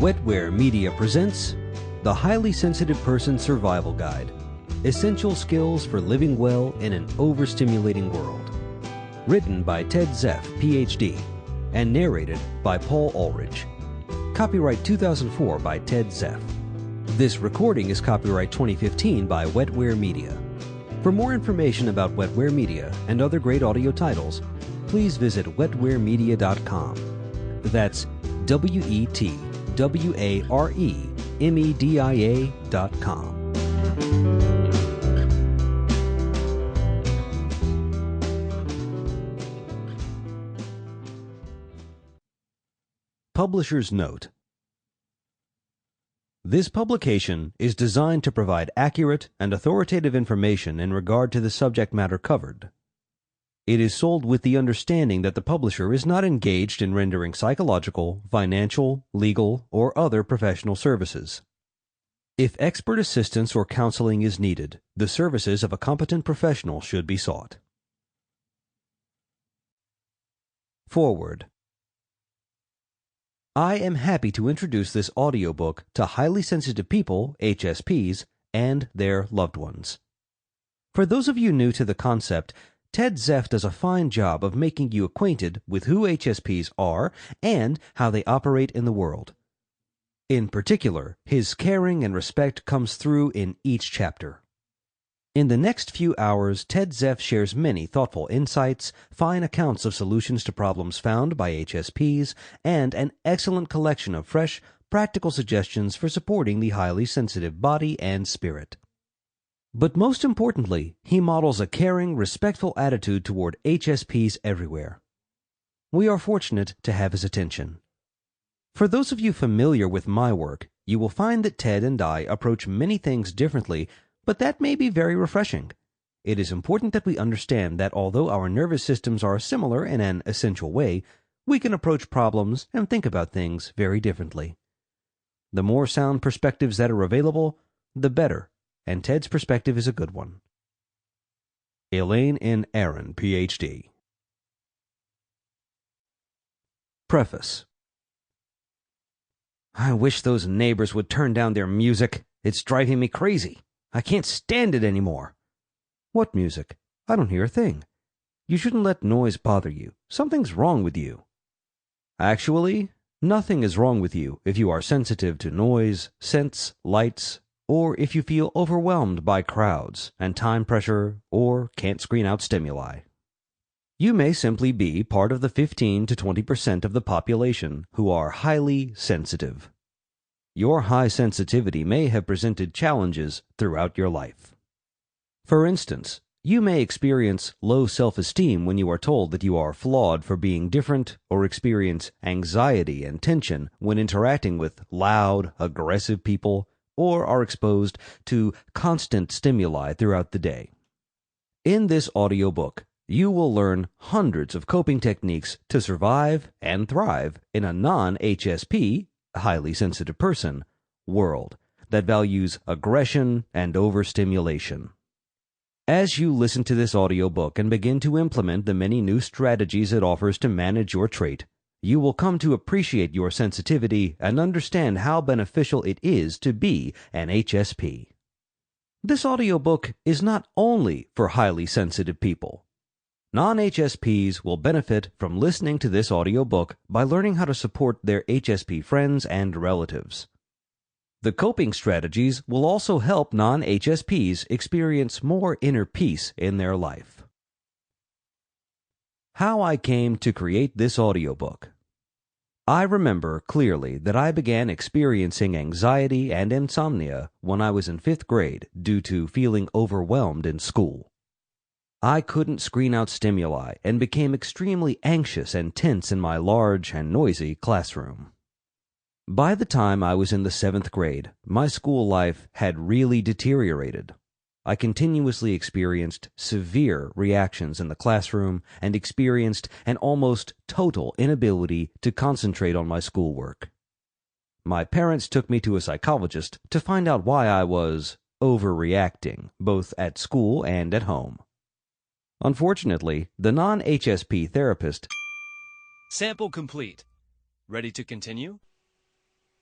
Wetware Media presents The Highly Sensitive Person Survival Guide, Essential Skills for Living Well in an Overstimulating World. Written by Ted Zeff, Ph.D., and narrated by Paul Aulridge. Copyright 2004 by Ted Zeff. This recording is copyright 2015 by Wetware Media. For more information about Wetware Media and other great audio titles, please visit wetwaremedia.com. That's wetwaremedia.com. Publisher's Note. This publication is designed to provide accurate and authoritative information in regard to the subject matter covered. It is sold with the understanding that the publisher is not engaged in rendering psychological, financial, legal, or other professional services. If expert assistance or counseling is needed, the services of a competent professional should be sought. Forward. I am happy to introduce this audiobook to highly sensitive people, HSPs, and their loved ones. For those of you new to the concept, Ted Zeff does a fine job of making you acquainted with who HSPs are and how they operate in the world. In particular, his caring and respect comes through in each chapter. In the next few hours, Ted Zeff shares many thoughtful insights, fine accounts of solutions to problems found by HSPs, and an excellent collection of fresh, practical suggestions for supporting the highly sensitive body and spirit. But most importantly, he models a caring, respectful attitude toward HSPs everywhere. We are fortunate to have his attention. For those of you familiar with my work, you will find that Ted and I approach many things differently, but that may be very refreshing. It is important that we understand that although our nervous systems are similar in an essential way, we can approach problems and think about things very differently. The more sound perspectives that are available, the better, and Ted's perspective is a good one. Elaine N. Aaron, Ph.D. Preface. I wish those neighbors would turn down their music. It's driving me crazy. I can't stand it anymore. What music? I don't hear a thing. You shouldn't let noise bother you. Something's wrong with you. Actually, nothing is wrong with you if you are sensitive to noise, scents, lights, or if you feel overwhelmed by crowds and time pressure or can't screen out stimuli. You may simply be part of the 15 to 20% of the population who are highly sensitive. Your high sensitivity may have presented challenges throughout your life. For instance, you may experience low self-esteem when you are told that you are flawed for being different, or experience anxiety and tension when interacting with loud, aggressive people, or are exposed to constant stimuli throughout the day. In this audiobook, you will learn hundreds of coping techniques to survive and thrive in a non-HSP, highly sensitive person, world that values aggression and overstimulation. As you listen to this audiobook and begin to implement the many new strategies it offers to manage your trait, you will come to appreciate your sensitivity and understand how beneficial it is to be an HSP. This audiobook is not only for highly sensitive people. Non-HSPs will benefit from listening to this audiobook by learning how to support their HSP friends and relatives. The coping strategies will also help non-HSPs experience more inner peace in their life. How I came to create this audiobook. I remember clearly that I began experiencing anxiety and insomnia when I was in 5th grade due to feeling overwhelmed in school. I couldn't screen out stimuli and became extremely anxious and tense in my large and noisy classroom. By the time I was in the 7th grade, my school life had really deteriorated. I continuously experienced severe reactions in the classroom and experienced an almost total inability to concentrate on my schoolwork. My parents took me to a psychologist to find out why I was overreacting, both at school and at home. Unfortunately, the non-HSP therapist Sample complete. Ready to continue?